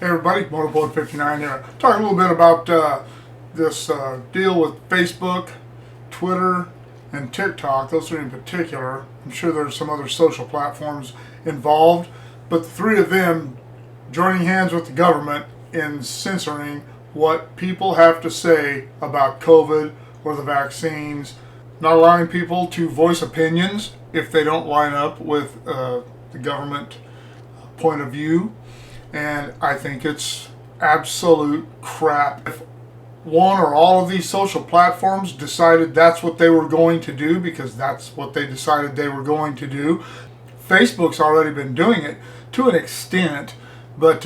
Hey everybody, Motorboat59 here. Talk a little bit about this deal with Facebook, Twitter, and TikTok. Those three in particular. I'm sure there's some other social platforms involved, but the three of them joining hands with the government in censoring what people have to say about COVID or the vaccines, not allowing people to voice opinions if they don't line up with the government point of view. And I think it's absolute crap. If one or all of these social platforms decided that's what they were going to do, because that's what they decided they were going to do. Facebook's already been doing it to an extent, but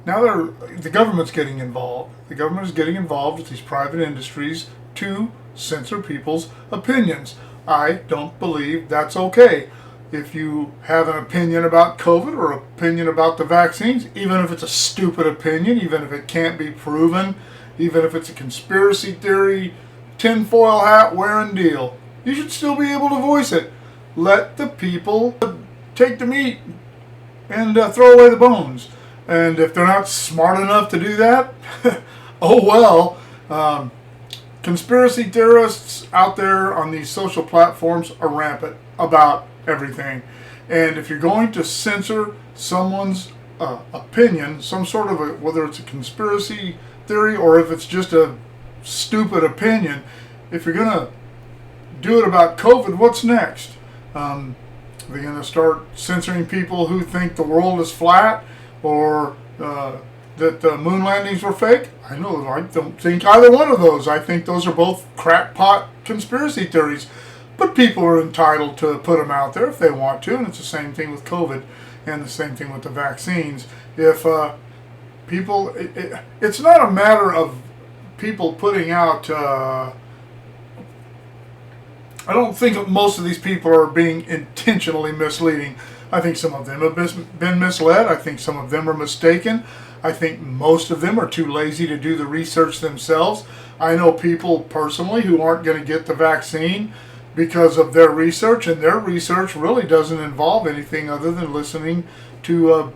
now the government's getting involved. The government is getting involved with these private industries to censor people's opinions. I don't believe that's okay. If you have an opinion about COVID or opinion about the vaccines, even if it's a stupid opinion, even if it can't be proven, even if it's a conspiracy theory, tinfoil hat wearing deal, you should still be able to voice it. Let the people take the meat and throw away the bones. And if they're not smart enough to do that, oh well. Conspiracy theorists out there on these social platforms are rampant about everything. And if you're going to censor someone's opinion, some sort of whether it's a conspiracy theory or if it's just a stupid opinion, if you're going to do it about COVID, what's next? Are they going to start censoring people who think the world is flat or that the moon landings were fake? I don't think either one of those. I think those are both crackpot conspiracy theories. But people are entitled to put them out there if they want to, and it's the same thing with COVID and the same thing with the vaccines. If people, it's not a matter of people putting out, I don't think most of these people are being intentionally misleading. I think some of them have been misled. I think some of them are mistaken. I think most of them are too lazy to do the research themselves. I know people personally who aren't going to get the vaccine because of their research, and their research really doesn't involve anything other than listening to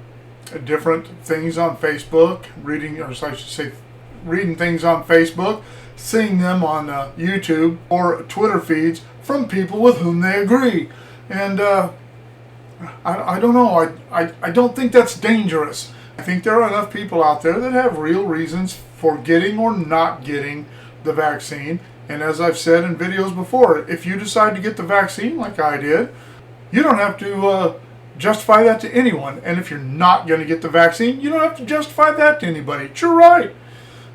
different things on Facebook, reading things on Facebook, seeing them on YouTube or Twitter feeds from people with whom they agree. And I don't know. I don't think that's dangerous. I think there are enough people out there that have real reasons for getting or not getting the vaccine. And as I've said in videos before, if you decide to get the vaccine like I did, you don't have to justify that to anyone. And if you're not going to get the vaccine, you don't have to justify that to anybody. It's your right.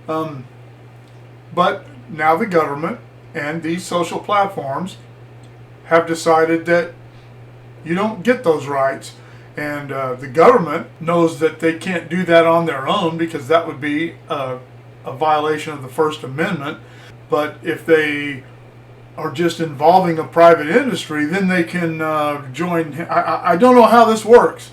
But now the government and these social platforms have decided that you don't get those rights. And the government knows that they can't do that on their own because that would be a violation of the First Amendment. But if they are just involving a private industry, then they can join. I don't know how this works.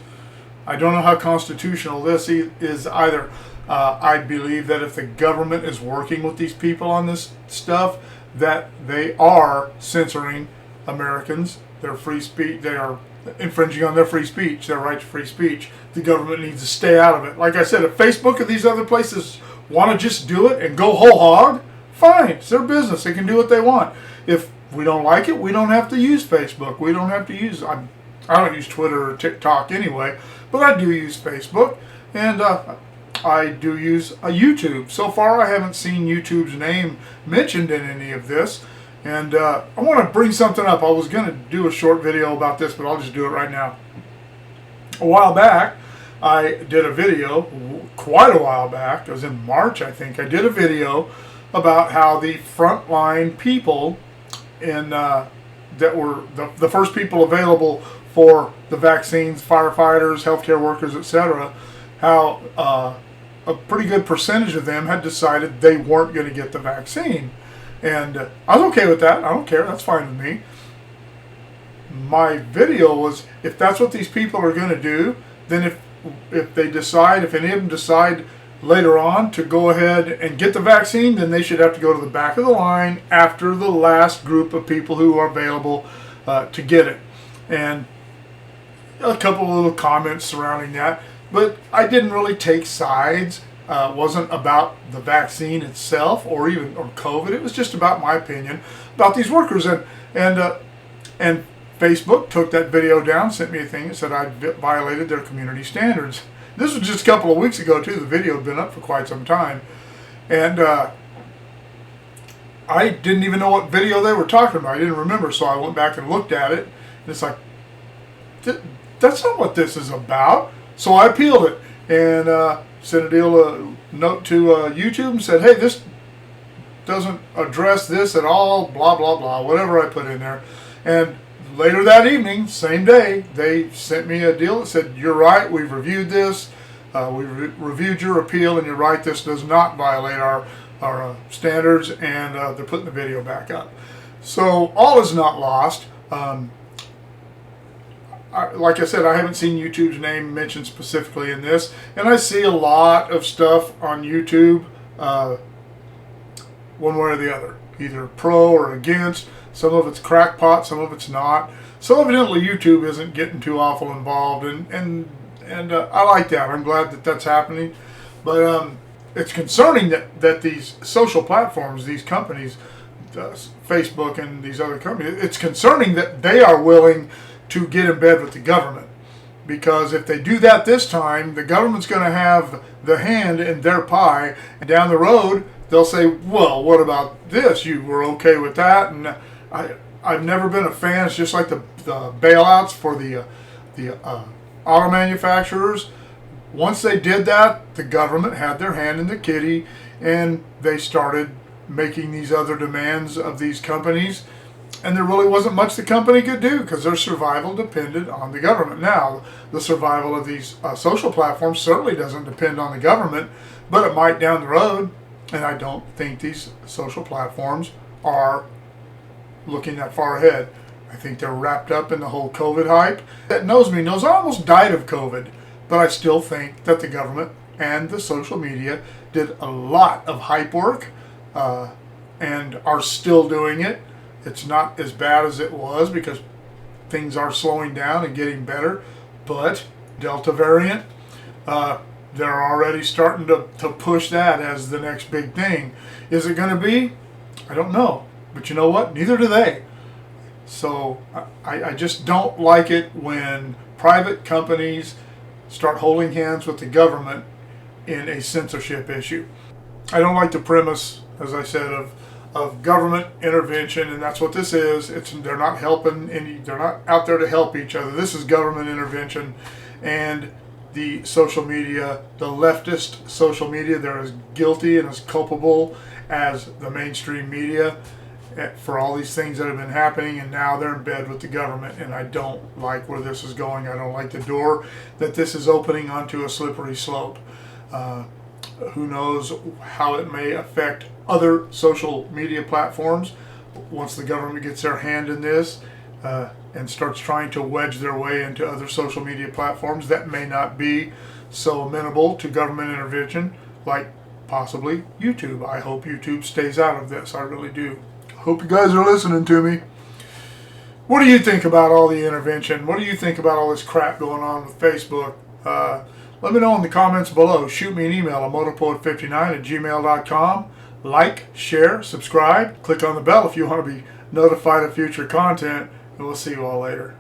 I don't know how constitutional this is either. I believe that if the government is working with these people on this stuff, that they are censoring Americans, their free speech. They are infringing on their free speech, their right to free speech. The government needs to stay out of it. Like I said, if Facebook or these other places want to just do it and go whole hog, fine, it's their business. They can do what they want. If we don't like it, we don't have to use Facebook. We don't have to use, I don't use Twitter or TikTok anyway, but I do use Facebook, and I do use a YouTube. So far, I haven't seen YouTube's name mentioned in any of this, and I want to bring something up. I was going to do a short video about this, but I'll just do it right now. A while back, I did a video, quite a while back, it was in March, I think. I did a video about how the frontline people that were the first people available for the vaccines, firefighters, healthcare workers, etc., how a pretty good percentage of them had decided they weren't going to get the vaccine. And I was okay with that. I don't care. That's fine with me. My video was, if that's what these people are going to do, then if they decide, if any of them decide later on to go ahead and get the vaccine, then they should have to go to the back of the line after the last group of people who are available to get it. And a couple of little comments surrounding that. But I didn't really take sides. It wasn't about the vaccine itself or COVID. It was just about my opinion about these workers. And Facebook took that video down, sent me a thing that said I violated their community standards. This was just a couple of weeks ago too. The video had been up for quite some time. And I didn't even know what video they were talking about. I didn't remember, so I went back and looked at it. And it's like, that's not what this is about. So I appealed it and sent a note to YouTube and said, hey, this doesn't address this at all, blah, blah, blah, whatever I put in there. And later that evening, same day, they sent me a deal that said, you're right, we've reviewed this. We've reviewed your appeal, and you're right, this does not violate our standards, and they're putting the video back up. So all is not lost. Like I said, I haven't seen YouTube's name mentioned specifically in this, and I see a lot of stuff on YouTube one way or the other, either pro or against. Some of it's crackpot, some of it's not. So evidently YouTube isn't getting too awful involved, and I like that. I'm glad that that's happening. But it's concerning that these social platforms, these companies, Facebook and these other companies, it's concerning that they are willing to get in bed with the government. Because if they do that this time, the government's going to have the hand in their pie. And down the road, they'll say, well, what about this? You were okay with that? And I've never been a fan. It's just like the bailouts for the auto manufacturers. Once they did that, the government had their hand in the kitty, and they started making these other demands of these companies, and there really wasn't much the company could do because their survival depended on the government. Now, the survival of these social platforms certainly doesn't depend on the government, but it might down the road, and I don't think these social platforms are looking that far ahead. I think they're wrapped up in the whole COVID hype. That knows me knows I almost died of COVID, but I still think that the government and the social media did a lot of hype work and are still doing it. It's not as bad as it was because things are slowing down and getting better, but Delta variant, they're already starting to push that as the next big thing. Is it going to be? I don't know. But you know what? Neither do they. So I just don't like it when private companies start holding hands with the government in a censorship issue. I don't like the premise, as I said, of government intervention, and that's what this is. They're not helping they're not out there to help each other. This is government intervention, and the social media, the leftist social media, they're as guilty and as culpable as the mainstream media for all these things that have been happening, and now they're in bed with the government, and I don't like where this is going. I don't like the door that this is opening onto a slippery slope. Who knows how it may affect other social media platforms once the government gets their hand in this and starts trying to wedge their way into other social media platforms that may not be so amenable to government intervention, like possibly YouTube. I hope YouTube stays out of this. I really do. Hope you guys are listening to me. What do you think about all the intervention? What do you think about all this crap going on with Facebook? Let me know in the comments below. Shoot me an email at motorpoet59@gmail.com. Like, share, subscribe. Click on the bell if you want to be notified of future content. And we'll see you all later.